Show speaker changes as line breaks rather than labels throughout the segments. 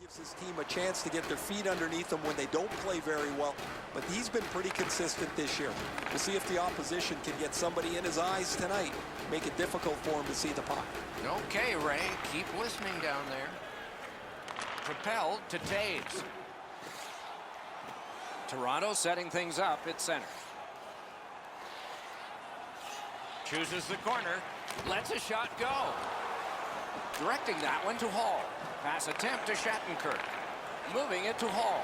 Gives his team a chance to get their feet underneath them when they don't play very well. But he's been pretty consistent this year. We'll see if the opposition can get somebody in his eyes tonight, make it difficult for him to see the puck.
Okay, Ray, keep listening down there. Propelled to Taves. Toronto setting things up at center. Chooses the corner, lets a shot go. Directing that one to Hall. Pass attempt to Shattenkirk. Moving it to Hall.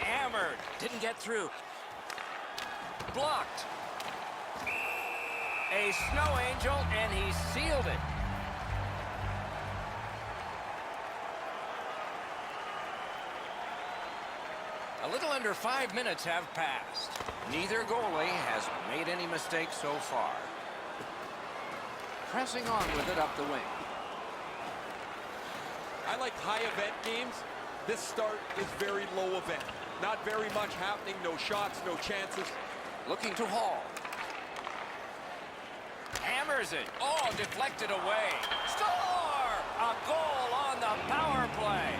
Hammered. Didn't get through. Blocked. A snow angel, and he sealed it. A little under 5 minutes have passed. Neither goalie has made any mistakes so far. Pressing on with it up the wing.
I like high event games. This start is very low event. Not very much happening, no shots, no chances.
Looking to Hall. Hammers it. Oh, deflected away. Score! A goal on the power play.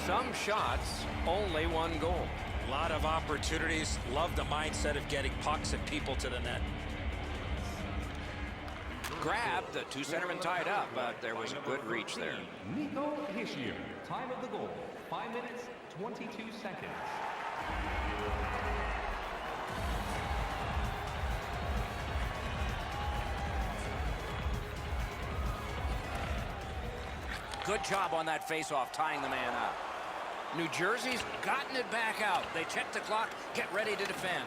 Some shots, only one goal.
A lot of opportunities. Love the mindset of getting pucks and people to the net.
Grabbed, the two centermen tied up, but there was a good reach there.
Nico Hischier, time of the goal, 5 minutes, 22 seconds.
Good job on that faceoff, tying the man up. New Jersey's gotten it back out. They check the clock, get ready to defend.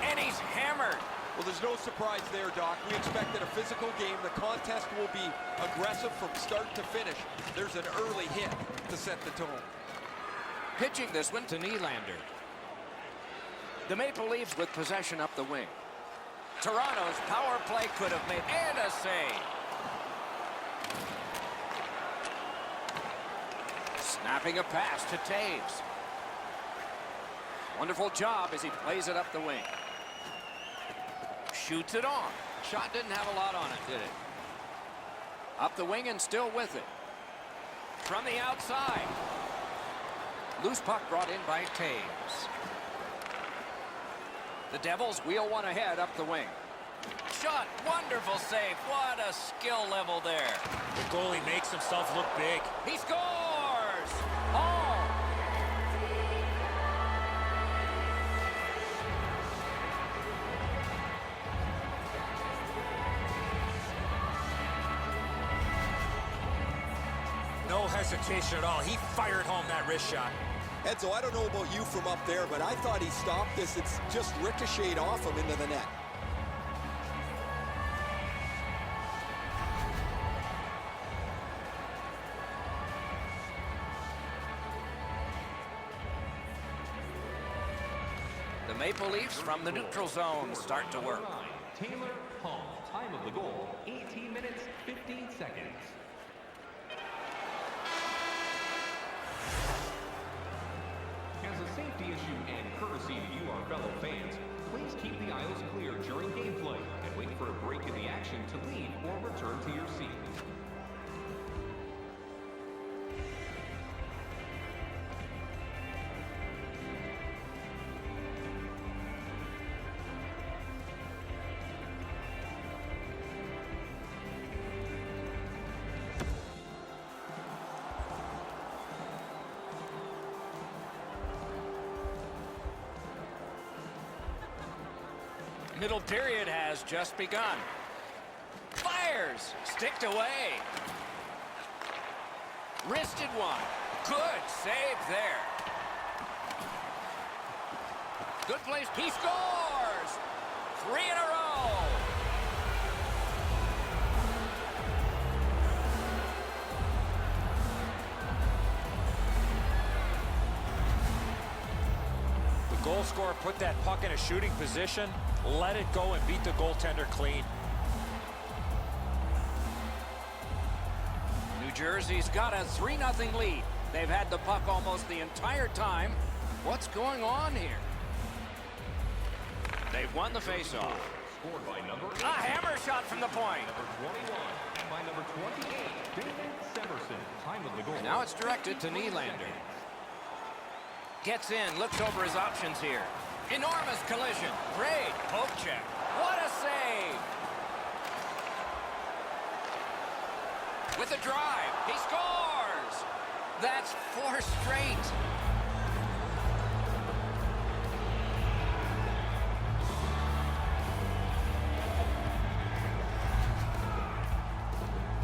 And he's hammered.
Well, there's no surprise there, Doc. We expected a physical game. The contest will be aggressive from start to finish. There's an early hit to set the tone.
Pitching this one to Nylander. The Maple Leafs with possession up the wing. Toronto's power play could have made, and a save. Snapping a pass to Taves. Wonderful job as he plays it up the wing. Shoots it on. Shot didn't have a lot on it, did it? Up the wing and still with it. From the outside. Loose puck brought in by Taves. The Devils wheel one ahead up the wing. Shot, wonderful save. What a skill level there.
The goalie makes himself look big.
He scores! Hall.
No hesitation at all. He fired home that wrist shot.
Edzo, I don't know about you from up there, but I thought he stopped this. It's just ricocheted off him into the net.
The Maple Leafs from the neutral zone start to work.
Taylor Hall, time of the goal, 18 minutes, 15 seconds. As a safety issue and courtesy to you, our fellow fans, please keep the aisles clear during gameplay and wait for a break in the action to leave or return to your seat.
Middle period has just begun. Fires, sticked away. Wristed one. Good save there. Good place. He scores! 3 in a row.
The goal scorer put that puck in a shooting position, let it go, and beat the goaltender clean.
Jersey's got a 3-0 lead. They've had the puck almost the entire time. What's going on here? They've won the faceoff.
Scored by number 8.
A hammer shot from the point.
Number 21. And by number 28, David Severson. Time of the goal.
And now it's directed to Nylander. Gets in, looks over his options here. Enormous collision. Great poke check. What a save. With a drive, he scores. That's 4 straight.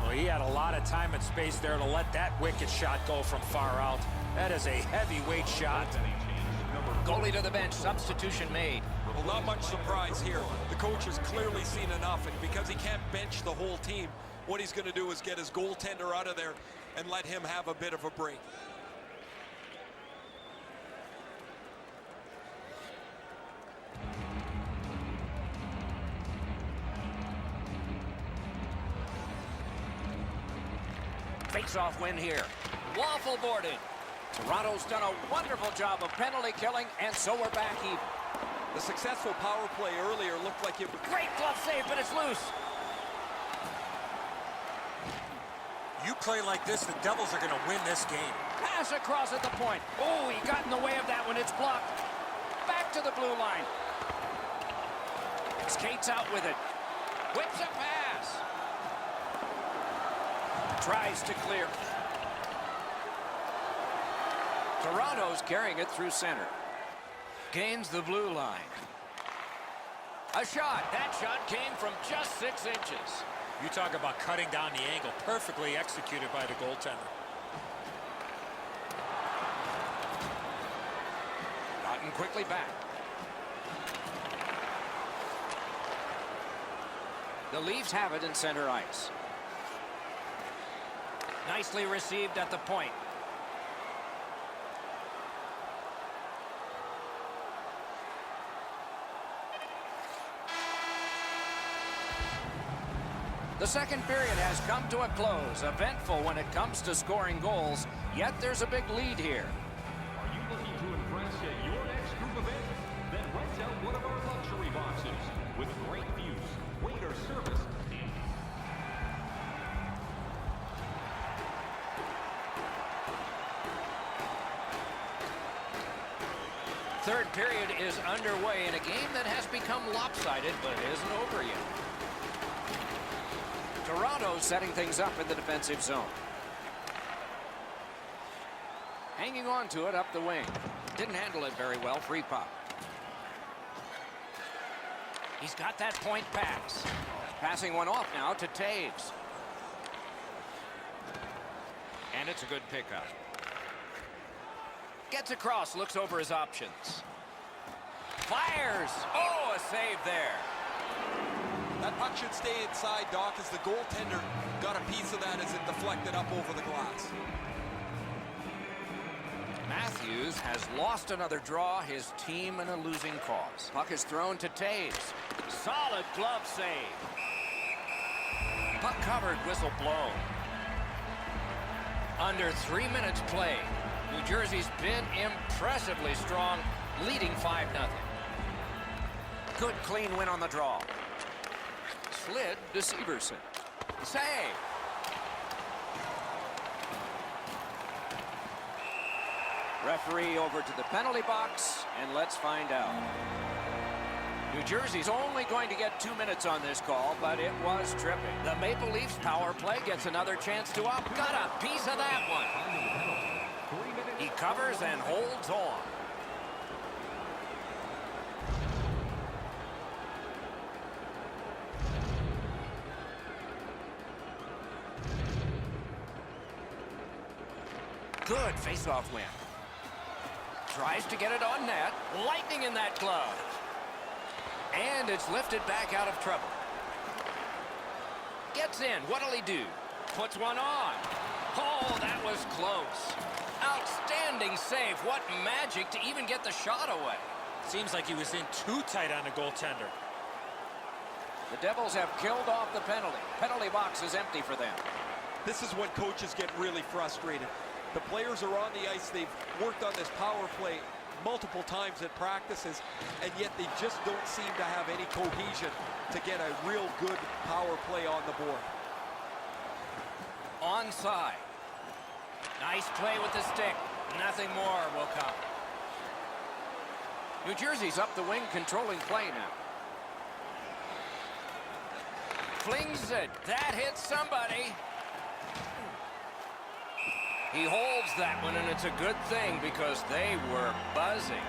Well, he had a lot of time and space there to let that wicked shot go from far out. That is a heavyweight shot.
Goalie to the bench, substitution made.
Well, not much surprise here. The coach has clearly seen enough, and because he can't bench the whole team, what he's going to do is get his goaltender out of there and let him have a bit of a break.
Face-off win here. Waffle boarded. Toronto's done a wonderful job of penalty killing, and so we're back even.
The successful power play earlier looked like it was...
Great glove save, but it's loose.
You play like this, the Devils are going to win this game.
Pass across at the point. Oh, he got in the way of that one. It's blocked. Back to the blue line. Skates out with it. Whips a pass. Tries to clear. Toronto's carrying it through center. Gains the blue line. A shot. That shot came from just 6 inches.
You talk about cutting down the angle. Perfectly executed by the goaltender.
Gotten quickly back. The Leafs have it in center ice. Nicely received at the point. The second period has come to a close. Eventful when it comes to scoring goals, yet there's a big lead here.
Are you looking to impress at your next group event? Then rent out one of our luxury boxes with great views, waiter service, and
Third period is underway in a game that has become lopsided but isn't over yet. Toronto setting things up in the defensive zone. Hanging on to it up the wing. Didn't handle it very well. Free puck. He's got that point pass. Passing one off now to Taves. And it's a good pickup. Gets across, looks over his options. Fires! Oh, a save there.
That puck should stay inside, Doc, as the goaltender got a piece of that as it deflected up over the glass.
Matthews has lost another draw, his team in a losing cause. Puck is thrown to Taves. Solid glove save. Puck covered, whistle blown. Under 3 minutes played. New Jersey's been impressively strong, leading 5-0. Good clean win on the draw. Slid to Severson. Save. Referee over to the penalty box, and let's find out. New Jersey's only going to get 2 minutes on this call, but it was tripping. The Maple Leafs power play gets another chance to up. Got a piece of that one. He covers and holds on. Good face-off win. Tries to get it on net. Lightning in that glove. And it's lifted back out of trouble. Gets in. What'll he do? Puts one on. Oh, that was close. Outstanding save. What magic to even get the shot away.
Seems like he was in too tight on the goaltender.
The Devils have killed off the penalty. Penalty box is empty for them.
This is when coaches get really frustrated. The players are on the ice. They've worked on this power play multiple times at practices, and yet they just don't seem to have any cohesion to get a real good power play on the board.
Onside. Nice play with the stick. Nothing more will come. New Jersey's up the wing, controlling play now. Flings it. That hits somebody. He holds that one, and it's a good thing because they were buzzing.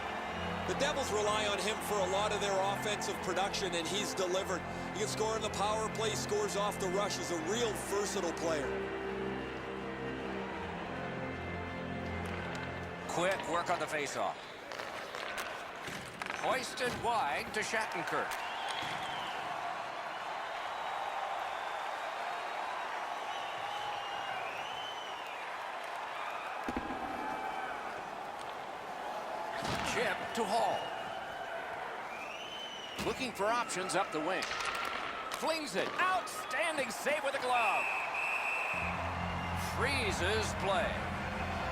The Devils rely on him for a lot of their offensive production, and he's delivered. He can score on the power play, scores off the rush. He's a real versatile player.
Quick work on the faceoff. Hoisted wide to Shattenkirk. Chip to Hall. Looking for options up the wing. Flings it. Outstanding save with a glove. Freezes play.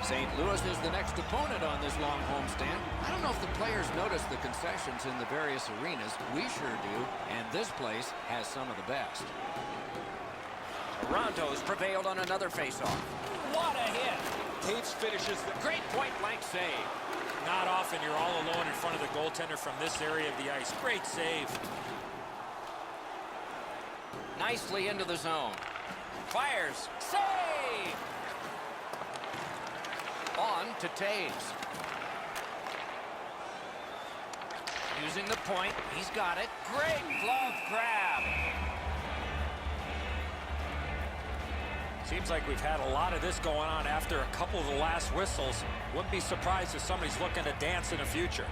St. Louis is the next opponent on this long homestand. I don't know if the players notice the concessions in the various arenas. We sure do, and this place has some of the best. Toronto's prevailed on another faceoff. What a hit!
Taves finishes the
Great point-blank save.
Not often you're all alone in front of the goaltender from this area of the ice. Great save.
Nicely into the zone. Fires. Save! On to Taves. Using the point. He's got it. Great glove grab.
Seems like we've had a lot of this going on after a couple of the last whistles. Wouldn't be surprised if somebody's looking to dance in the future.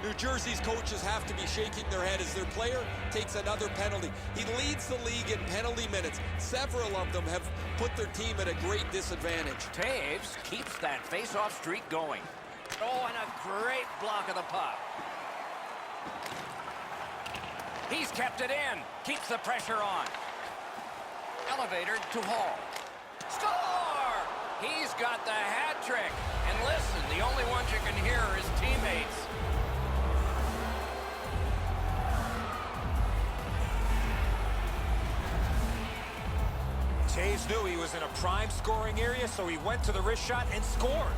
New Jersey's coaches have to be shaking their head as their player takes another penalty. He leads the league in penalty minutes. Several of them have put their team at a great disadvantage.
Taves keeps that face-off streak going. Oh, and a great block of the puck. He's kept it in. Keeps the pressure on. Elevator to Hall. Score! He's got the hat trick. And listen, the only ones you can hear are his teammates.
Taves knew he was in a prime scoring area, so he went to the wrist shot and scored.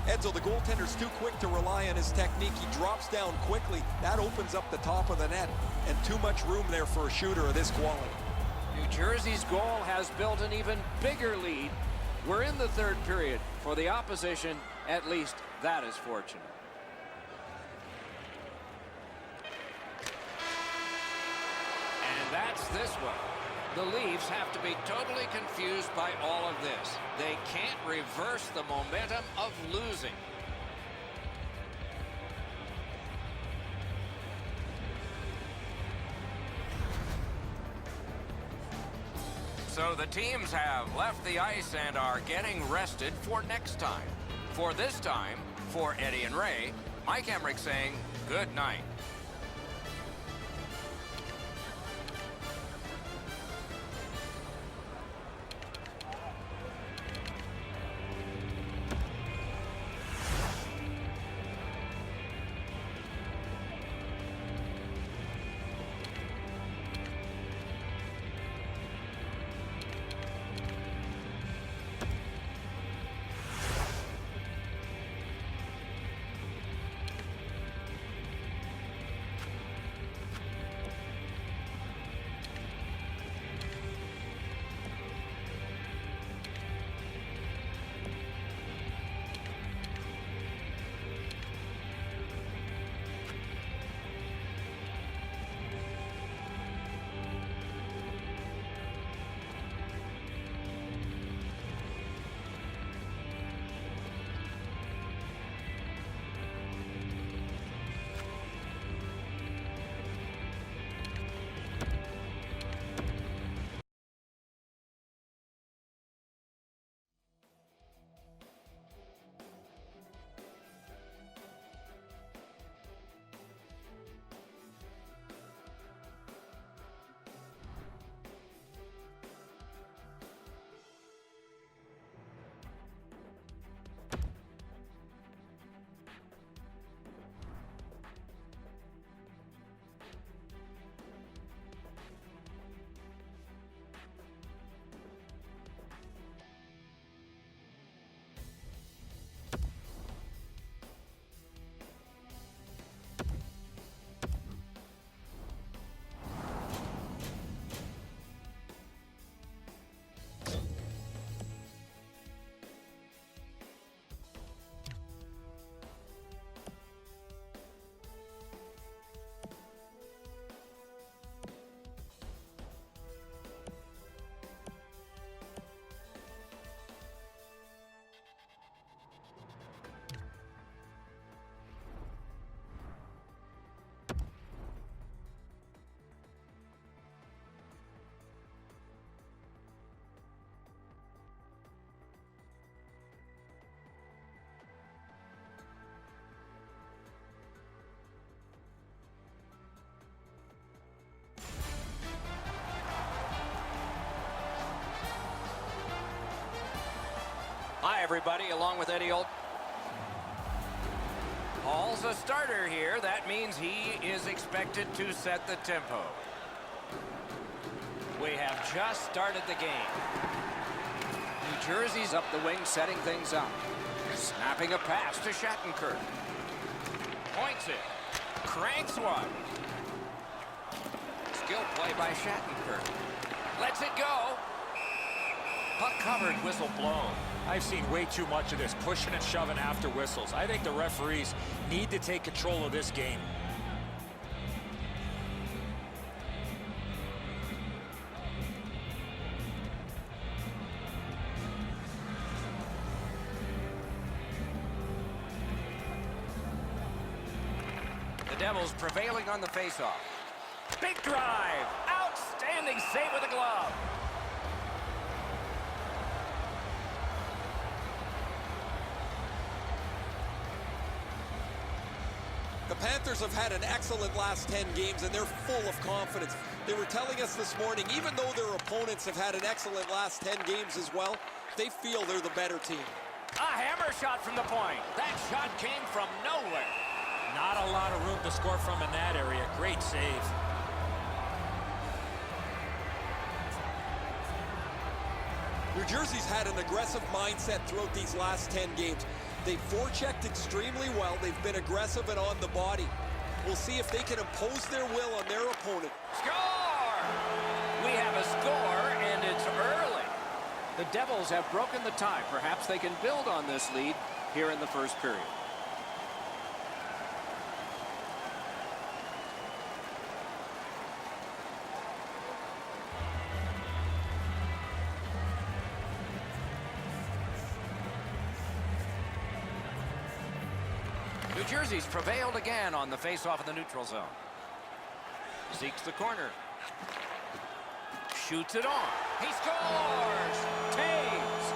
Edzo, the goaltender's too quick to rely on his technique. He drops down quickly. That opens up the top of the net, and too much room there for a shooter of this quality.
New Jersey's goal has built an even bigger lead. We're in the third period. For the opposition, at least that is fortunate. And that's this one. The Leafs have to be totally confused by all of this. They can't reverse the momentum of losing. So the teams have left the ice and are getting rested for next time. For this time, for Eddie and Ray, Mike Emmerich saying good night. everybody, along with Eddie Holt. Hall's a starter here. That means he is expected to set the tempo. We have just started the game. New Jersey's up the wing, setting things up. Snapping a pass to Shattenkirk. Points it. Cranks one. Skill play by Shattenkirk. Lets it go. Puck covered, whistle blown.
I've seen way too much of this pushing and shoving after whistles. I think the referees need to take control of this game.
The Devils prevailing on the faceoff. Big drive. Outstanding save with a glove.
The Panthers have had an excellent last 10 games, and they're full of confidence. They were telling us this morning, even though their opponents have had an excellent last 10 games as well, they feel they're the better team.
A hammer shot from the point. That shot came from nowhere.
Not a lot of room to score from in that area. Great save.
New Jersey's had an aggressive mindset throughout these last 10 games. They've forechecked extremely well. They've been aggressive and on the body. We'll see if they can impose their will on their opponent.
Score! We have a score, and it's early. The Devils have broken the tie. Perhaps they can build on this lead here in the first period. New Jersey's prevailed again on the face-off in the neutral zone. Seeks the corner. Shoots it on. He scores! Taves!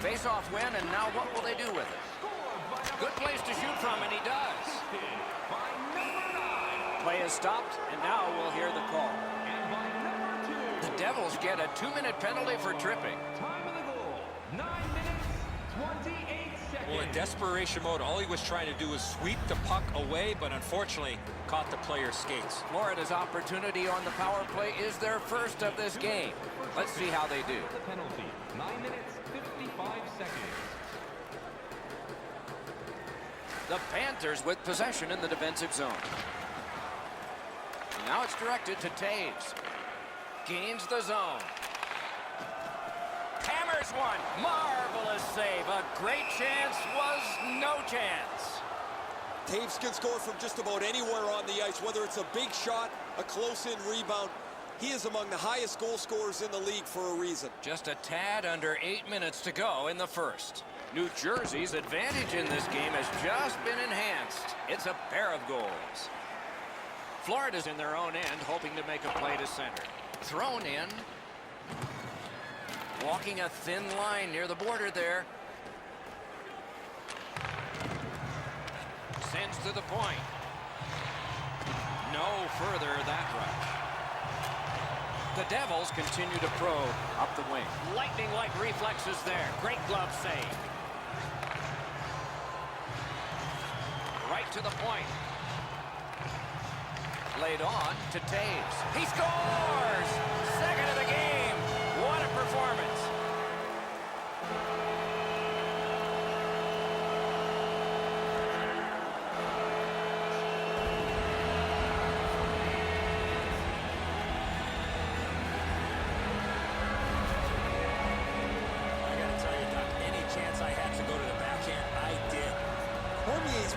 Face-off win, and now what will they do with it? Good place to shoot from, and he does. Play is stopped, and now we'll hear the call. The Devils get a 2-minute penalty for tripping.
Time of the goal, 9 minutes, 28 seconds.
Well, in desperation mode, all he was trying to do was sweep the puck away, but unfortunately caught the player's skates.
Florida's opportunity on the power play is their first of this game. Let's see how they do.
The penalty, 9 minutes, 55 seconds.
The Panthers with possession in the defensive zone. Now it's directed to Taves. Gains the zone. Hammers one. Marvelous save. A great chance was no chance.
Taves can score from just about anywhere on the ice, whether it's a big shot, a close-in rebound. He is among the highest goal scorers in the league for a reason.
Just a tad under 8 minutes to go in the first. New Jersey's advantage in this game has just been enhanced. It's a pair of goals. Florida's in their own end, hoping to make a play to center. Thrown in. Walking a thin line near the border there. Sends to the point. No further that rush. The Devils continue to probe up the wing. Lightning-like reflexes there. Great glove save. Right to the point. Laid on to Taves. He scores! Second of the game. What a performance.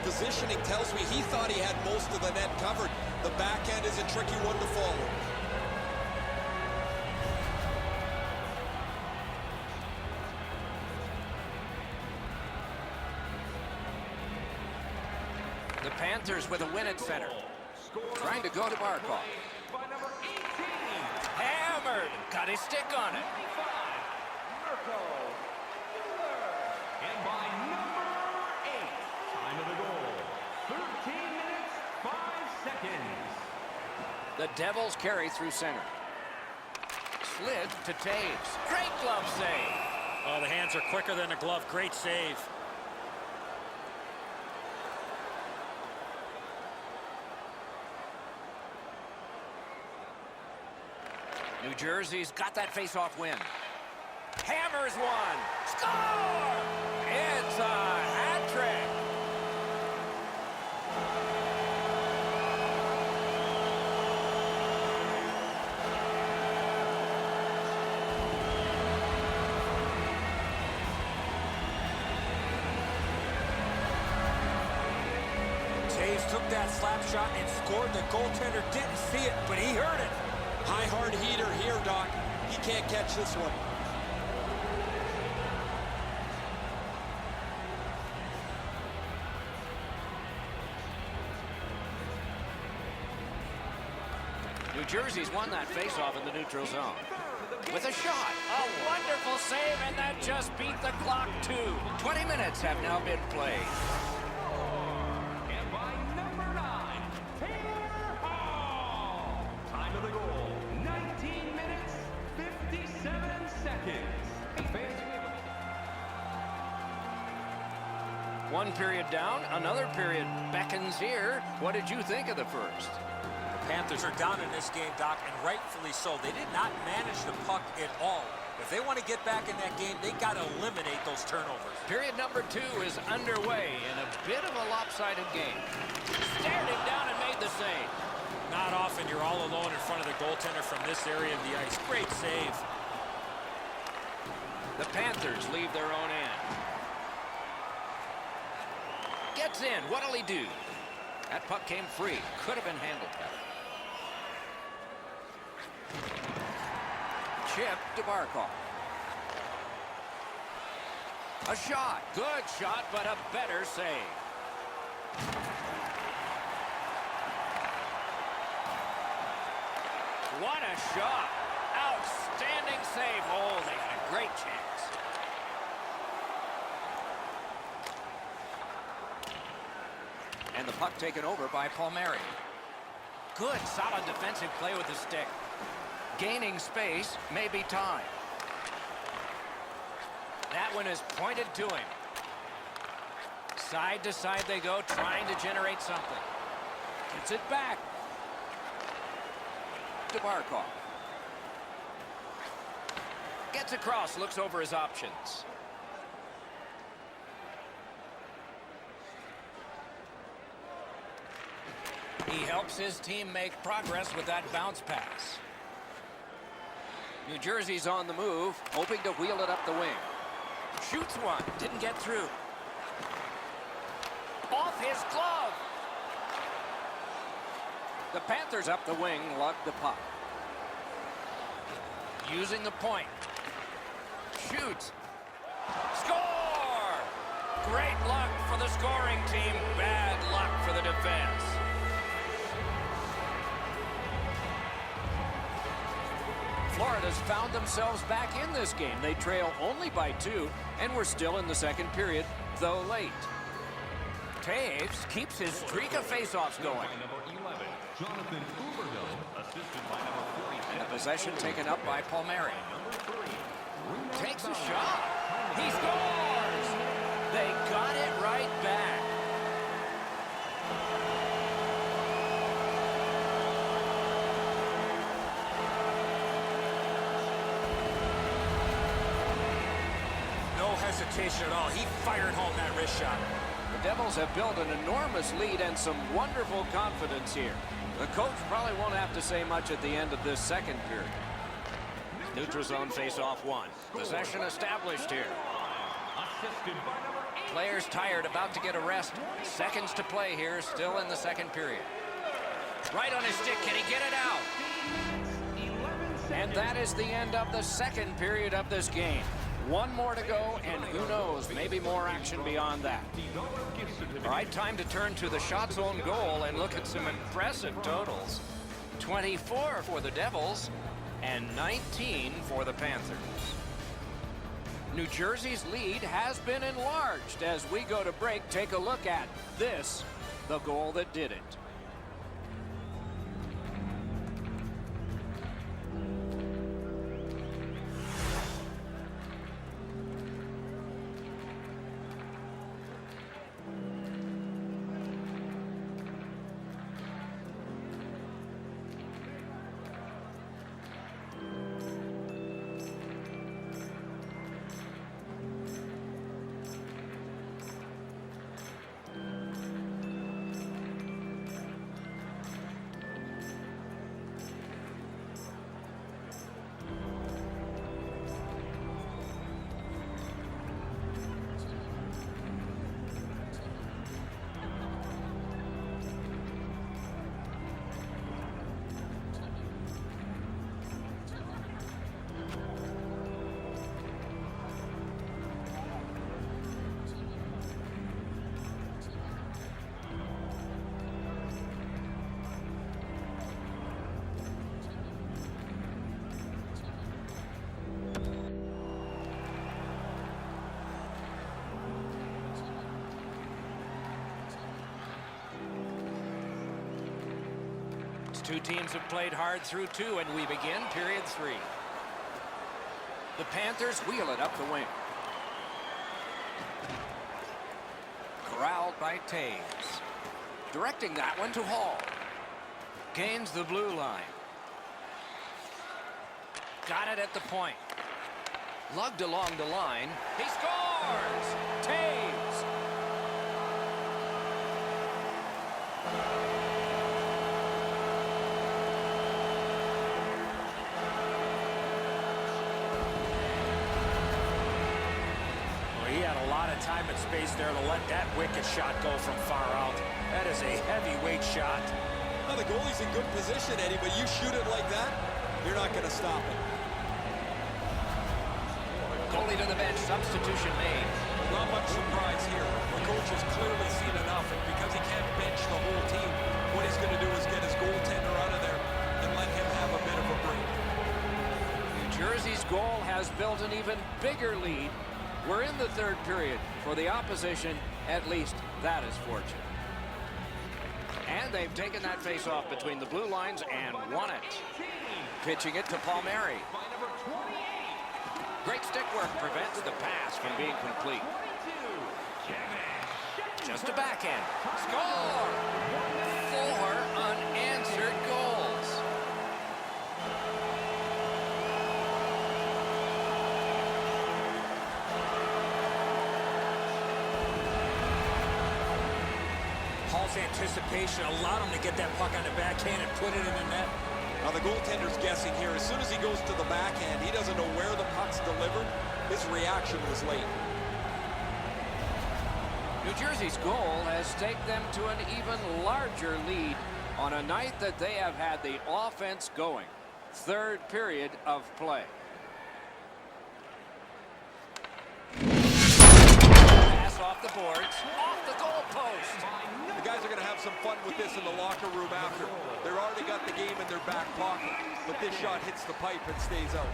Positioning tells me he thought he had most of the net covered. The backhand is a tricky one to follow.
The Panthers with a win at center. Trying to go to Barkov.
By number 18.
Hammer! third. Got his stick on it.
And by number 8, time of the goal, 13 minutes, 5 seconds.
The Devils carry through center. Slid to Taves. Great glove save.
Oh, the hands are quicker than the glove. Great save.
New Jersey's got that face-off win. Hammers one. Score! It's a hat trick.
Taves took that slap shot and scored. The goaltender didn't see it, but he heard it.
High hard heater here, Doc. He can't catch this one.
New Jersey's won that faceoff in the neutral zone. With a shot. A wonderful save, and that just beat the clock, too. 20 minutes have now been played.
And by number 9, Taylor Hall. Time of the goal, 19 minutes, 57 seconds. Hey, fans,
One period down, another period beckons here. What did you think of the first?
The Panthers are down in this game, Doc, and rightfully so. They did not manage the puck at all. If they want to get back in that game, they got to eliminate those turnovers.
Period number 2 is underway in a bit of a lopsided game. Stared him down and made the save.
Not often you're all alone in front of the goaltender from this area of the ice. Great save.
The Panthers leave their own end. Gets in. What'll he do? That puck came free. Could have been handled better. Chip to Barkov. A shot. Good shot, but a better save. What a shot. Outstanding save. Oh, they had a great chance. And the puck taken over by Palmieri. Good, solid defensive play with the stick. Gaining space, maybe time. That one is pointed to him. Side to side they go, trying to generate something. Gets it back. To Barkov. Gets across, looks over his options. He helps his team make progress with that bounce pass. New Jersey's on the move, hoping to wheel it up the wing. Shoots one, didn't get through. Off his glove. The Panthers up the wing lug the puck. Using the point. Shoots. Score! Great luck for the scoring team. Bad luck for the defense. Florida's found themselves back in this game. They trail only by 2, and we're still in the second period, though late. Taves keeps his streak of faceoffs going. And the possession taken up by Palmieri. Takes a shot. He scores! They got it right back.
Hesitation at all. He fired home that wrist shot.
The Devils have built an enormous lead and some wonderful confidence here. The coach probably won't have to say much at the end of this second period. Neutral zone face-off 1. Possession established here. Players tired, about to get a rest. Seconds to play here, still in the second period. Right on his stick, can he get it out? And that is the end of the second period of this game. One more to go, and who knows, maybe more action beyond that. All right, time to turn to the shots on goal and look at some impressive totals. 24 for the Devils, and 19 for the Panthers. New Jersey's lead has been enlarged. As we go to break, take a look at this, the goal that did it. Two teams have played hard through two, and we begin period 3. The Panthers wheel it up the wing. Corralled by Taves. Directing that one to Hall. Gains the blue line. Got it at the point. Lugged along the line. He scores! Taves!
Time and space there to let that wicked shot go from far out. That is a heavyweight shot.
Well, the goalie's in good position, Eddie, but you shoot it like that, you're not going to stop it.
Goalie to the bench, substitution made.
Not much surprise here. The coach has clearly seen enough, and because he can't bench the whole team, what he's going to do is get his goaltender out of there and let him have a bit of a break.
New Jersey's goal has built an even bigger lead. We're in the third period. For the opposition, at least that is fortunate. And they've taken that face-off between the blue lines and won it. Pitching it to Palmieri. Great stick work prevents the pass from being complete. Just a backhand. Score! 4 unanswered goals.
Hall's anticipation allowed him to get that puck on the backhand and put it in the net.
Now the goaltender's guessing here. As soon as he goes to the backhand, he doesn't know where the puck's delivered. His reaction was late.
New Jersey's goal has taken them to an even larger lead on a night that they have had the offense going. Third period of play. Pass off the boards, off the goalpost.
The guys are going to have some fun with this in the locker room after. They've already got the game in their back pocket, but this shot hits the pipe and stays out.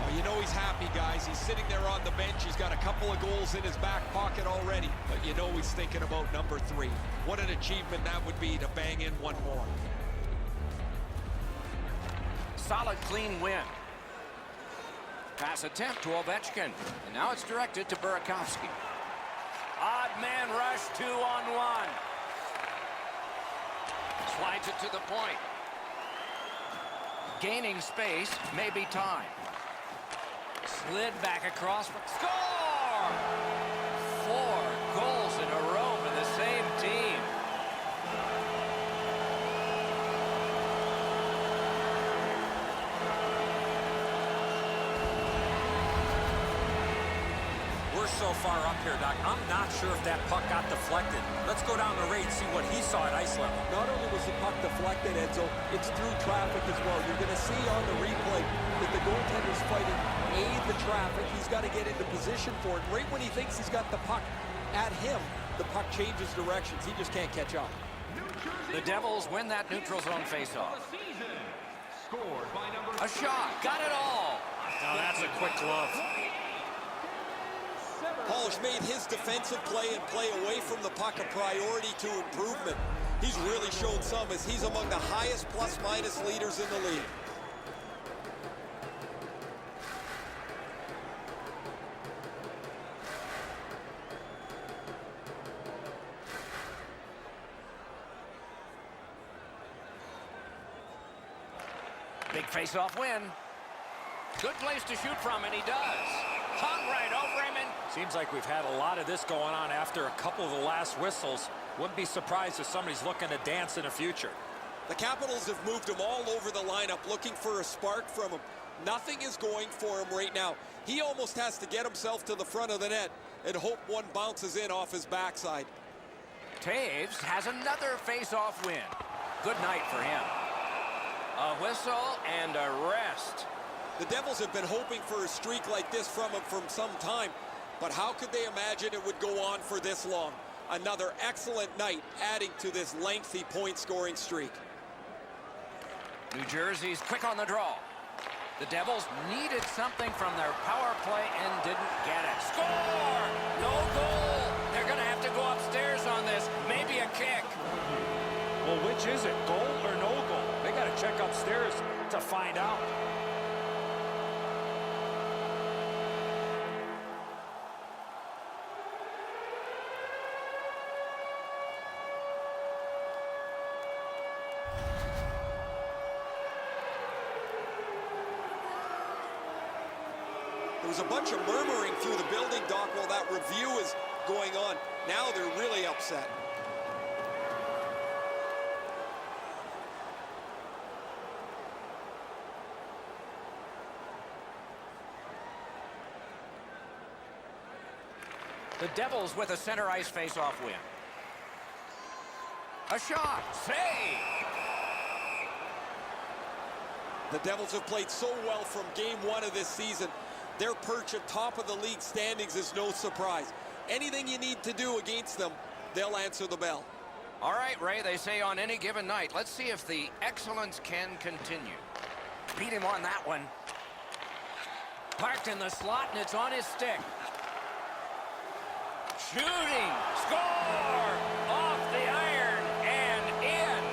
Well, you know he's happy, guys. He's sitting there on the bench. He's got a couple of goals in his back pocket already, but you know he's thinking about number 3. What an achievement that would be to bang in one more.
Solid, clean win. Pass attempt to Ovechkin, and now it's directed to Burakovsky. Odd man rush, 2-on-1. Slides it to the point. Gaining space, maybe time. Slid back across. Score! 4 goals in a row for the same team.
We're so far up here, Doc. I'm not sure if that puck got deflected. Let's go down the rate and see what he saw at ice level.
Not only was the puck deflected, Edzo, it's through traffic as well. You're going to see on the replay that the goaltender's fighting the traffic. He's got to get into position for it. Right when he thinks he's got the puck at him, the puck changes directions. He just can't catch up.
The Devils win that neutral zone faceoff.
Scored by number
A shot. Got it all.
Now that's a quick glove.
Polish made his defensive play and play away from the puck a priority to improvement. He's really shown some as he's among the highest plus-minus leaders in the league.
Big face-off win. Good place to shoot from, and he does. Hung right over him, and
Seems like we've had a lot of this going on after a couple of the last whistles. Wouldn't be surprised if somebody's looking to dance in the future.
The Capitals have moved him all over the lineup, looking for a spark from him. Nothing is going for him right now. He almost has to get himself to the front of the net and hope one bounces in off his backside.
Taves has another face-off win. Good night for him. A whistle and a rest.
The Devils have been hoping for a streak like this from him for some time, but how could they imagine it would go on for this long? Another excellent night adding to this lengthy point-scoring streak.
New Jersey's quick on the draw. The Devils needed something from their power play and didn't get it. Score! No goal! They're going to have to go upstairs on this. Maybe a kick.
Well, which is it, goal or no goal? They got to check upstairs to find out.
There was a bunch of murmuring through the building, Doc, while that review is going on. Now they're really upset.
The Devils with a center ice face-off win. A shot. Save!
The Devils have played so well from game one of this season. Their perch at top of the league standings is no surprise. Anything you need to do against them, they'll answer the bell.
All right, Ray, they say on any given night. Let's see if the excellence can continue. Beat him on that one. Parked in the slot, and it's on his stick. Shooting! Score! Off the iron and in!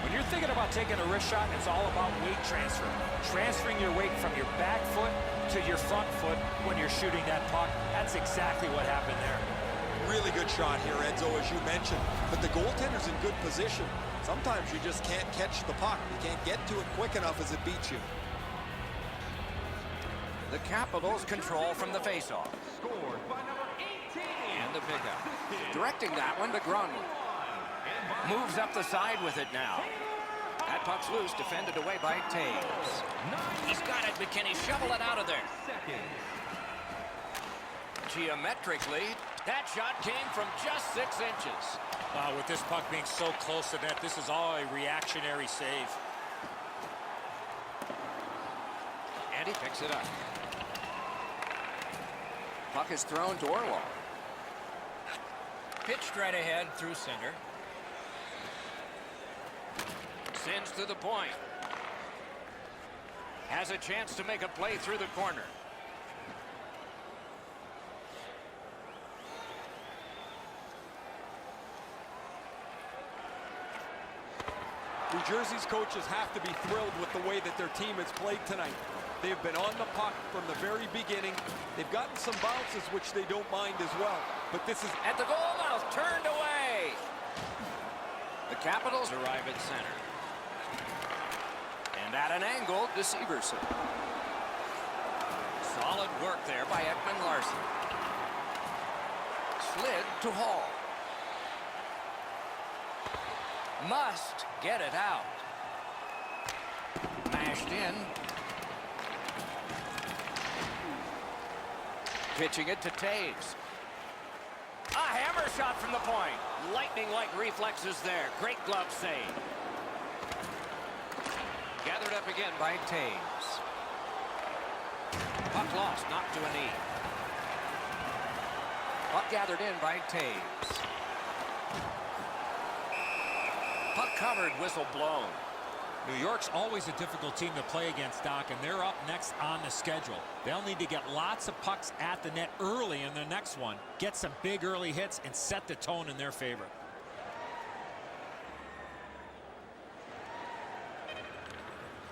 When you're thinking about taking a wrist shot, it's all about weight transfer. Transferring your weight from your back foot to your front foot when you're shooting that puck. That's exactly what happened there.
Really good shot here, Enzo, as you mentioned. But the goaltender's in good position. Sometimes you just can't catch the puck. You can't get to it quick enough as it beats you.
The Capitals control from the faceoff.
scored by number 18.
And the pickup. Directing that one to Grunley. Moves up the side with it now. That puck's loose, defended away by Taves. He's got it, McKinney. Shovel it out of there.
Second.
Geometrically, that shot came from just 6 inches.
With this puck being so close to net, this is all a reactionary save.
And he picks it up. Puck is thrown to Orlov. Pitched right ahead through center. Sends to the point. Has a chance to make a play through the corner.
New Jersey's coaches have to be thrilled with the way that their team has played tonight. They've been on the puck from the very beginning. They've gotten some bounces, which they don't mind as well. But this is
At the goal mouth, turned away. The Capitals arrive at center. And at an angle to Severson. Solid work there by Ekman Larson. Slid to Hall. Must get it out. Mashed in. Pitching it to Taves. A hammer shot from the point. Lightning-like reflexes there. Great glove save. Gathered up again by Taves. Puck lost, knocked to a knee. Puck gathered in by Taves. Puck covered, whistle blown.
New York's always a difficult team to play against, Doc, and they're up next on the schedule. They'll need to get lots of pucks at the net early in the next one, get some big early hits, and set the tone in their favor.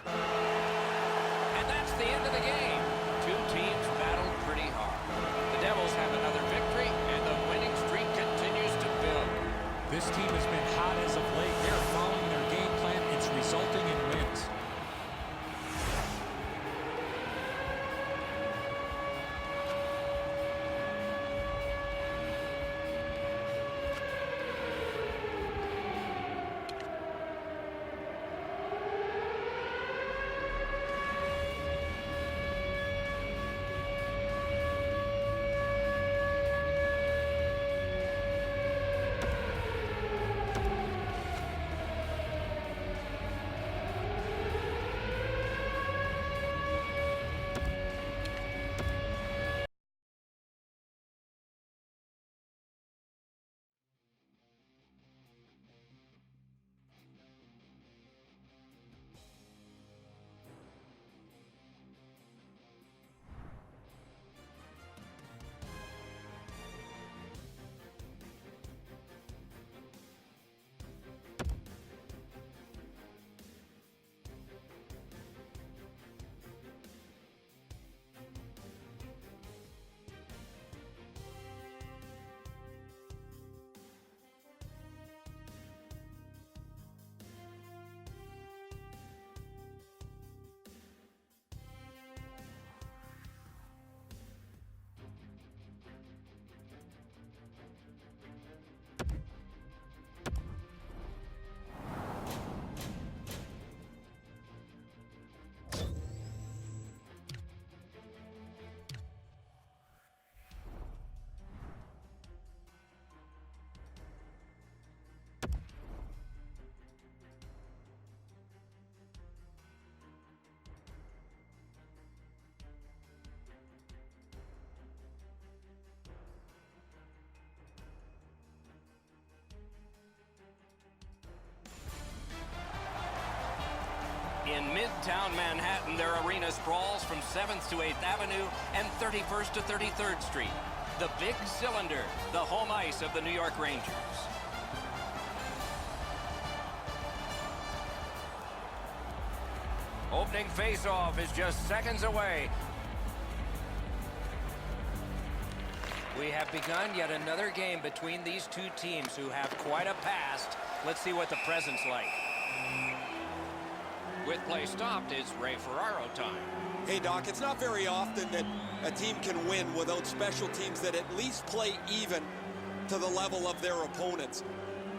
And that's the end of the game. Two teams battled pretty hard. The Devils have another victory, and the winning streak continues to build.
This team has been hot as of late. They're following their game plan. It's resulting in wins.
In Midtown Manhattan, their arena sprawls from 7th to 8th Avenue and 31st to 33rd Street. The Big Cylinder, the home ice of the New York Rangers. Opening face-off is just seconds away. We have begun yet another game between these two teams who have quite a past. Let's see what the present's like. With play stopped, it's Ray Ferraro time.
Hey, Doc, it's not very often that a team can win without special teams that at least play even to the level of their opponents.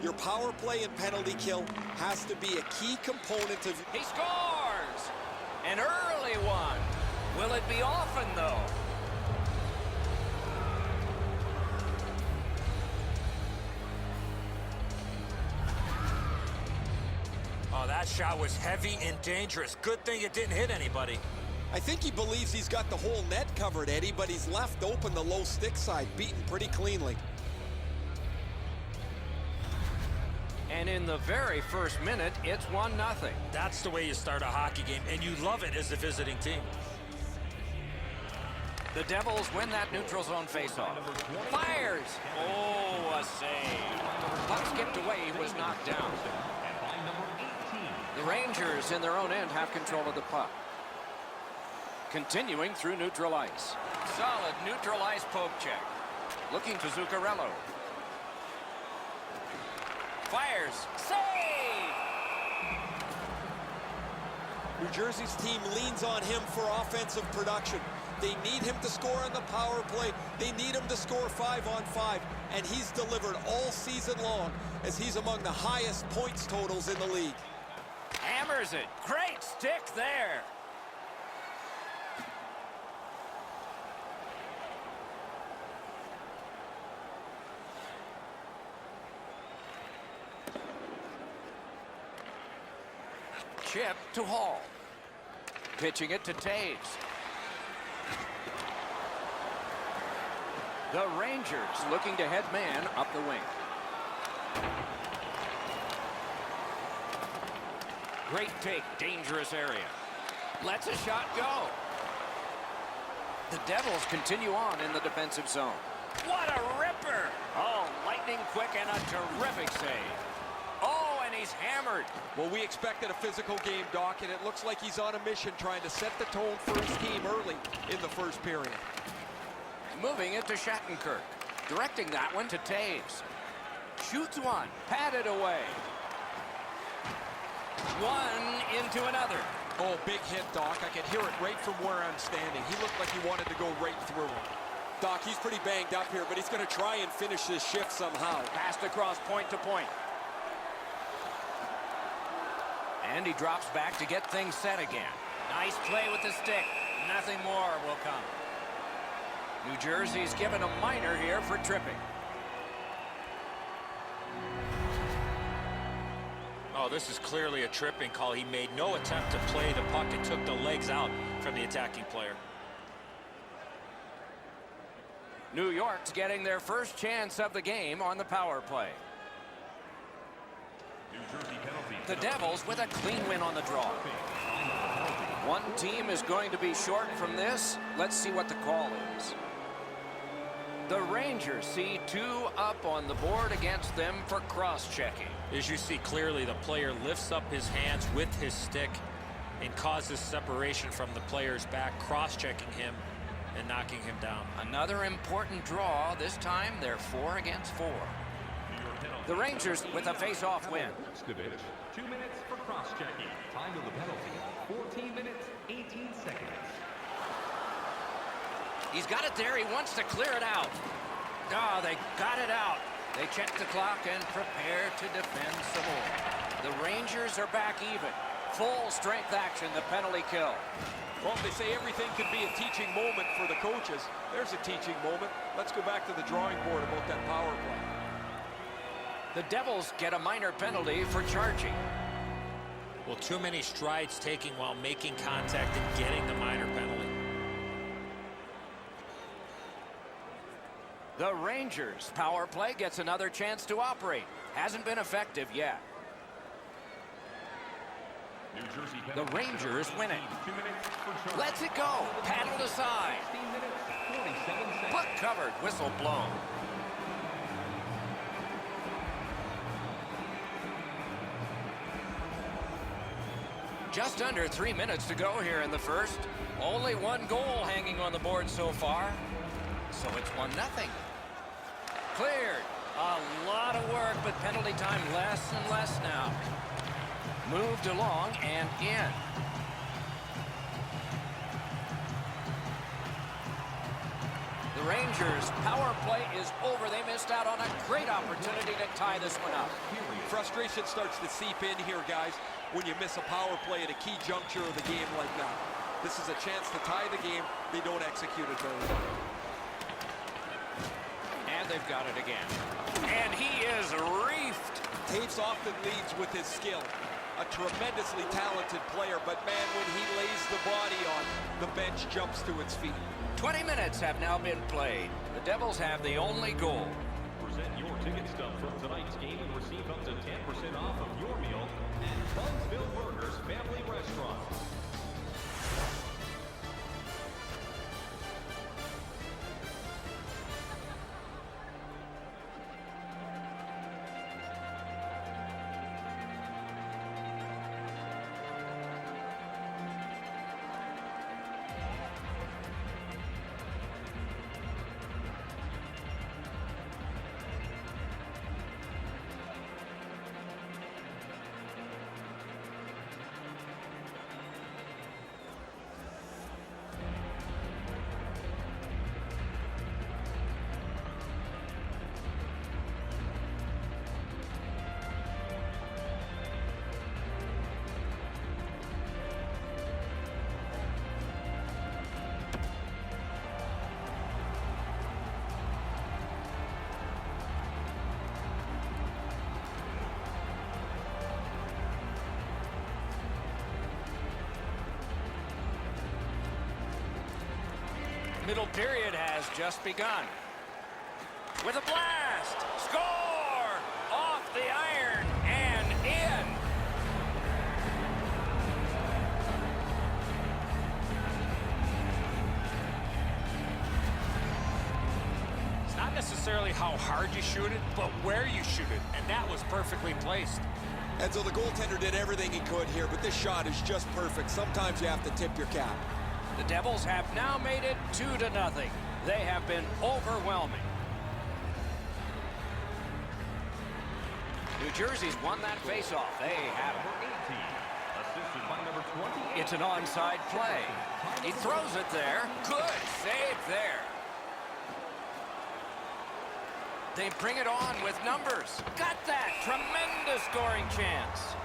Your power play and penalty kill has to be a key component of...
He scores! An early one. Will it be often, though?
Oh, that shot was heavy and dangerous. Good thing it didn't hit anybody.
I think he believes he's got the whole net covered, Eddie, but he's left open the low stick side, beaten pretty cleanly.
And in the very first minute, it's 1-0.
That's the way you start a hockey game, and you love it as the visiting team.
The Devils win that neutral zone faceoff. Fires! Oh, a save. Puck skipped away, he was knocked down. The Rangers in their own end have control of the puck. Continuing through neutral ice. Solid neutral ice poke check. Looking to Zuccarello. Fires. Save!
New Jersey's team leans on him for offensive production. They need him to score on the power play. They need him to score 5-on-5. And he's delivered all season long as he's among the highest points totals in the league.
Hammers it. Great stick there. Chip to Hall. Pitching it to Taves. The Rangers looking to head man up the wing. Great take, dangerous area. Lets a shot go. The Devils continue on in the defensive zone. What a ripper! Oh, lightning quick and a terrific save. Oh, and he's hammered.
Well, we expected a physical game, Doc, and it looks like he's on a mission trying to set the tone for his team early in the first period.
Moving it to Shattenkirk. Directing that one to Taves. Shoots one. Patted away. One into another.
Oh, big hit, Doc. I can hear it right from where I'm standing. He looked like he wanted to go right through him.
Doc, he's pretty banged up here, but he's going to try and finish this shift somehow.
Passed across point to point. And he drops back to get things set again. Nice play with the stick. Nothing more will come. New Jersey's given a minor here for tripping.
Oh, this is clearly a tripping call. He made no attempt to play the puck and took the legs out from the attacking player.
New York's getting their first chance of the game on the power play. The Devils with a clean win on the draw. One team is going to be short from this. Let's see what the call is. The Rangers see 2 up on the board against them for cross-checking.
As you see clearly, the player lifts up his hands with his stick and causes separation from the player's back, cross-checking him and knocking him down.
Another important draw. This time they're 4 against 4. The Rangers with a face-off win.
2 minutes for cross-checking. Time of the penalty, 14 minutes, 18 seconds.
He's got it there. He wants to clear it out. Oh, they got it out. They check the clock and prepare to defend some more. The Rangers are back even. Full strength action, the penalty kill.
Well, they say everything could be a teaching moment for the coaches. There's a teaching moment. Let's go back to the drawing board about that power play.
The Devils get a minor penalty for charging.
Well, too many strides taking while making contact and getting the minor penalty.
The Rangers power play gets another chance to operate. Hasn't been effective yet. The Rangers win it. Lets it go. Paddled aside. Puck covered. Whistle blown. Just under 3 minutes to go here in the first. Only 1 goal hanging on the board so far. So it's 1-0. Cleared. A lot of work, but penalty time less and less now. Moved along and in. The Rangers' power play is over. They missed out on a great opportunity to tie this one up.
Frustration starts to seep in here, guys, when you miss a power play at a key juncture of the game like that. This is a chance to tie the game. They don't execute it very well.
And they've got it again. And he is reefed.
Taves often leads with his skill. A tremendously talented player, but man, when he lays the body on, the bench jumps to its feet.
20 minutes have now been played. The Devils have the only goal.
Present your ticket stub from tonight's game and receive up to 10% off of your meal at Bunsville Burgers Family Restaurant.
middle period has just begun. With a blast! Score! Off the iron and in!
It's not necessarily how hard you shoot it, but where you shoot it, and that was perfectly placed.
And so the goaltender did everything he could here, but this shot is just perfect. Sometimes you have to tip your cap.
The Devils have now made it 2-0. They have been overwhelming. New Jersey's won that faceoff. They have it.
Assisted by number 28.
It's an onside play. He throws it there. Good save there. They bring it on with numbers. Got that. Tremendous scoring chance.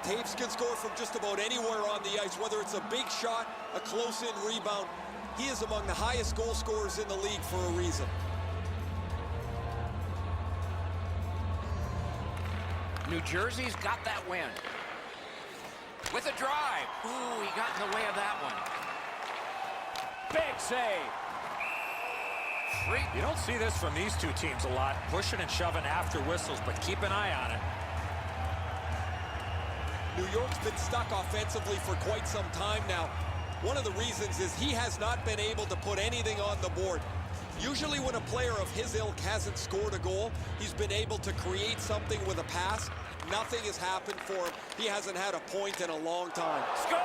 Taves can score from just about anywhere on the ice, whether it's a big shot, a close-in rebound. He is among the highest goal scorers in the league for a reason.
New Jersey's got that win. With a drive. Ooh, he got in the way of that one. Big save.
You don't see this from these two teams a lot, pushing and shoving after whistles, but keep an eye on it.
New York's been stuck offensively for quite some time now. One of the reasons is he has not been able to put anything on the board. Usually when a player of his ilk hasn't scored a goal, he's been able to create something with a pass. Nothing has happened for him. He hasn't had a point in a long time.
Score!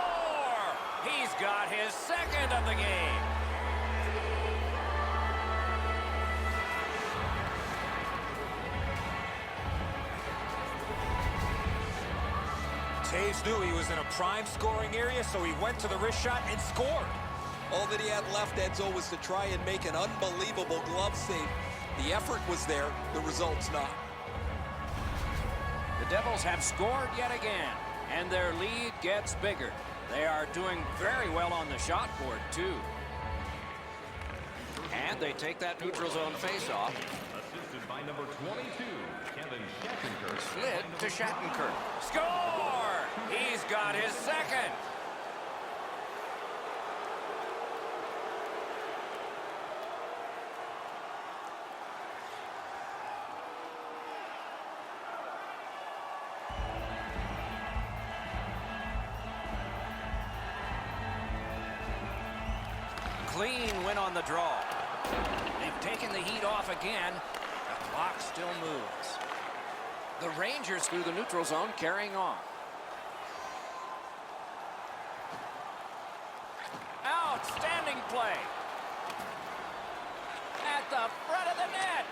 He's got his second of the game.
Taves knew he was in a prime scoring area, so he went to the wrist shot and scored.
All that he had left, Enzo, was to try and make an unbelievable glove save. The effort was there, the result's not.
The Devils have scored yet again, and their lead gets bigger. They are doing very well on the shot board, too. And they take that neutral zone faceoff.
Assisted by number 22, Kevin Shattenkirk.
Slid to Shattenkirk. Score! He's got his second. Clean win on the draw. They've taken the heat off again. The clock still moves. The Rangers through the neutral zone, carrying on. Outstanding play. At the front of the net.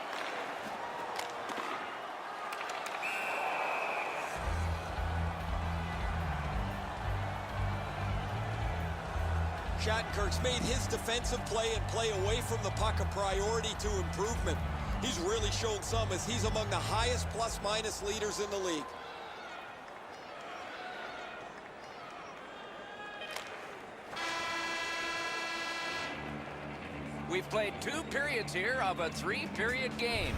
Shattenkirk's made his defensive play and play away from the puck a priority to improvement. He's really shown some as he's among the highest plus-minus leaders in the league.
We've played 2 periods here of a 3-period game.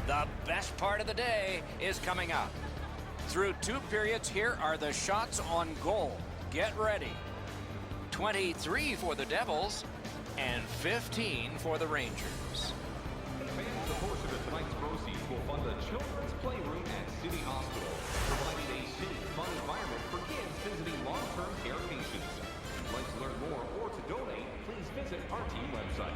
The best part of the day is coming up. Through 2 periods, here are the shots on goal. Get ready. 23 for the Devils and 15 for the Rangers.
Fans, a portion of tonight's proceeds will fund a children's playroom at City Hospital, providing a safe, fun environment for kids visiting long-term care patients. If you'd like to learn more or to donate, please visit our team website.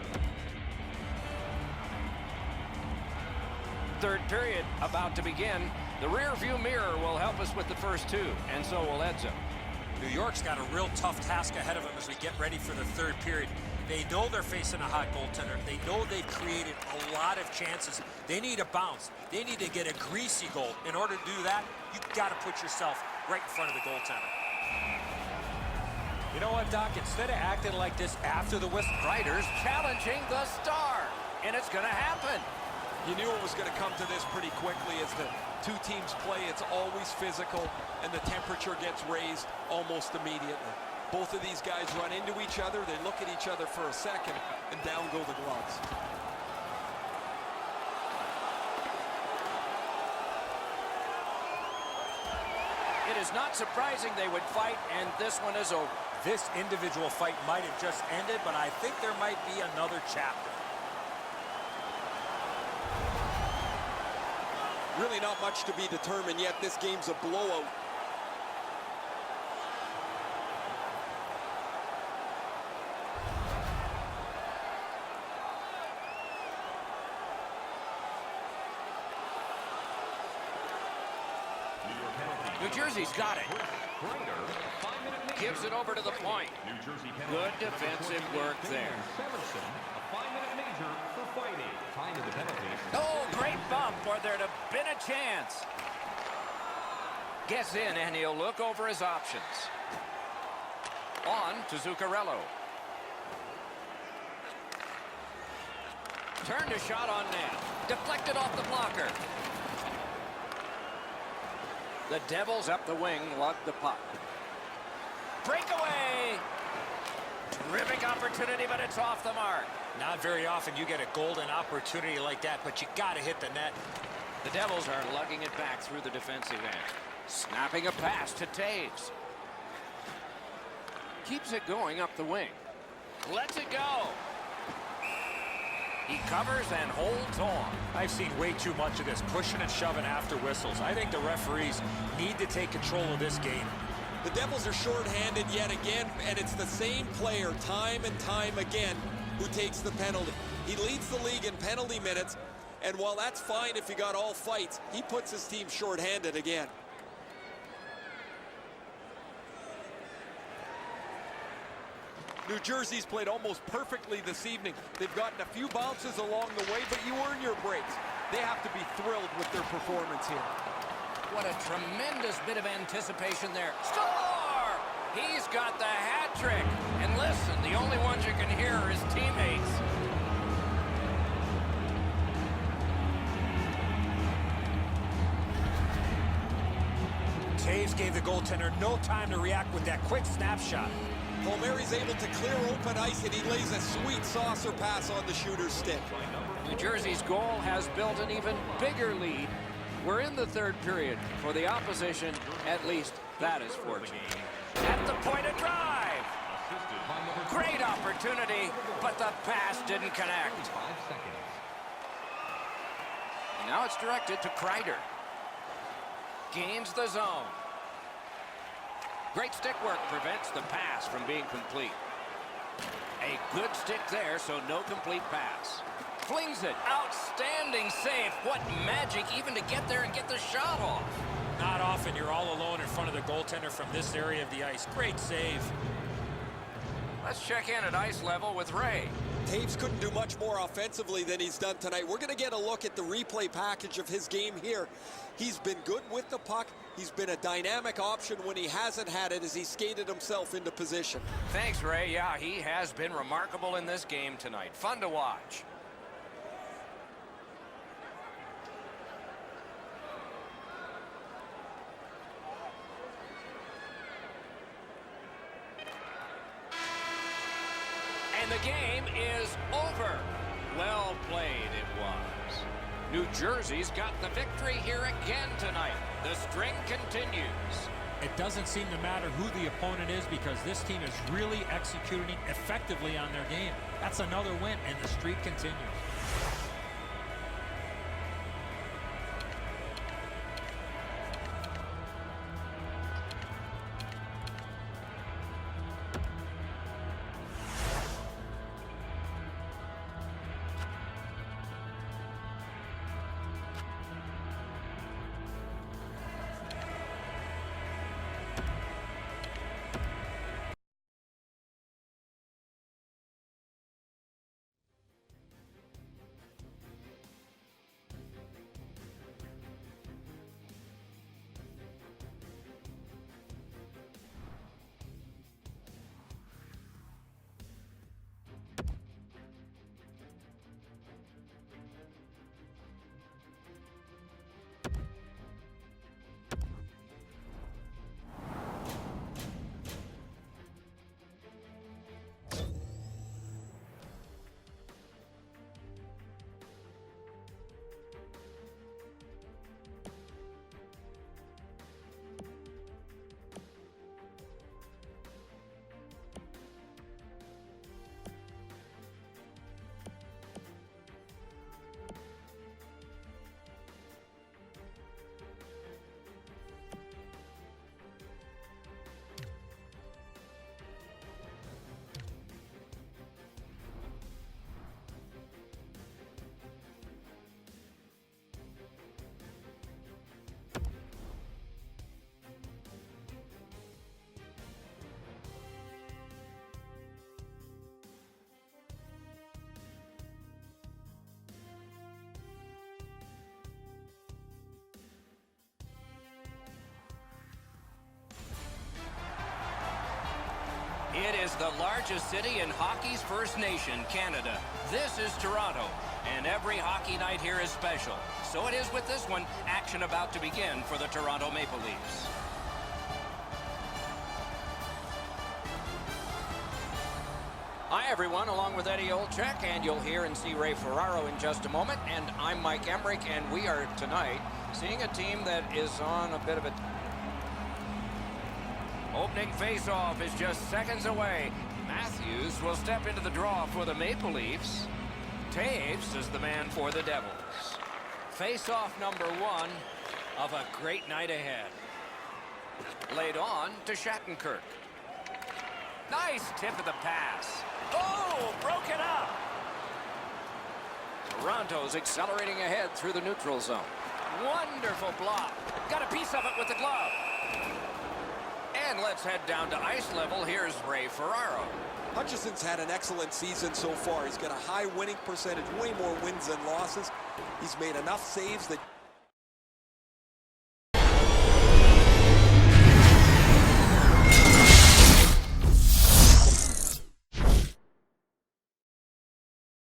Third period about to begin. The rear view mirror will help us with the first 2, and so will Edzo.
New York's got a real tough task ahead of them as we get ready for the third period. They know they're facing a hot goaltender. They know they've created a lot of chances. They need a bounce. They need to get a greasy goal. In order to do that, you've got to put yourself right in front of the goaltender. You know what, Doc? Instead of acting like this after the whistle,
Riders challenging the star, and it's going to happen.
You knew it was going to come to this pretty quickly as the 2 teams play. It's always physical, and the temperature gets raised almost immediately. Both of these guys run into each other. They look at each other for a second, and down go the gloves.
It is not surprising they would fight, and this one is over.
This individual fight might have just ended, but I think there might be another chapter.
Really not much to be determined yet. This game's a blowout.
New Jersey's got it. Gives it over to the point. Good defensive work there.
A 5-minute major for fighting. Time of the penalty.
Oh, great bump, or there'd have been a chance. Gets in, and he'll look over his options. On to Zuccarello. Turned a shot on net. Deflected off the blocker. The Devils up the wing lug the puck. Breakaway! Terrific opportunity, but it's off the mark.
Not very often you get a golden opportunity like that, but you got to hit the net.
The Devils are lugging it back through the defensive end. Snapping a pass to Taves. Keeps it going up the wing. Lets it go. He covers and holds on.
I've seen way too much of this, pushing and shoving after whistles. I think the referees need to take control of this game.
The Devils are shorthanded yet again, and it's the same player time and time again who takes the penalty. He leads the league in penalty minutes, and while that's fine if you got all fights, he puts his team shorthanded again. New Jersey's played almost perfectly this evening. They've gotten a few bounces along the way, but you earn your breaks. They have to be thrilled with their performance here.
What a tremendous bit of anticipation there. Score! He's got the hat trick. And listen, the only ones you can hear are his teammates.
Taves gave the goaltender no time to react with that quick snapshot.
Palmieri's able to clear open ice, and he lays a sweet saucer pass on the shooter's stick.
New Jersey's goal has built an even bigger lead. We're in the third period. For the opposition, at least that is fortunate. At the point of drive. Great opportunity, but the pass didn't connect.
5 seconds.
And now it's directed to Kreider. Gains the zone. Great stick work prevents the pass from being complete. A good stick there, so no complete pass. Flings it. Outstanding save. What magic even to get there and get the shot off.
Not often you're all alone in front of the goaltender from this area of the ice. Great save.
Let's check in at ice level with Ray.
Taves couldn't do much more offensively than he's done tonight. We're going to get a look at the replay package of his game here. He's been good with the puck. He's been a dynamic option when he hasn't had it as he skated himself into position.
Thanks, Ray. Yeah, he has been remarkable in this game tonight. Fun to watch. And the game is over. Well played it was. New Jersey's got the victory here again tonight. The string continues.
It doesn't seem to matter who the opponent is because this team is really executing effectively on their game. That's another win, and the streak continues.
It is the largest city in hockey's First Nation, Canada. This is Toronto, and every hockey night here is special. So it is with this one, action about to begin for the Toronto Maple Leafs. Hi, everyone, along with Eddie Olczyk, and you'll hear and see Ray Ferraro in just a moment. And I'm Mike Emmerich, and we are tonight seeing a team that is on a bit of a... Opening face-off is just seconds away. Matthews will step into the draw for the Maple Leafs. Taves is the man for the Devils. Face-off number one of a great night ahead. Laid on to Shattenkirk. Nice tip of the pass. Oh, broken up. Toronto's accelerating ahead through the neutral zone. Wonderful block. Got a piece of it with the glove. And let's head down to ice level. Here's Ray Ferraro.
Hutchison's had an excellent season so far. He's got a high winning percentage, way more wins than losses. He's made enough saves that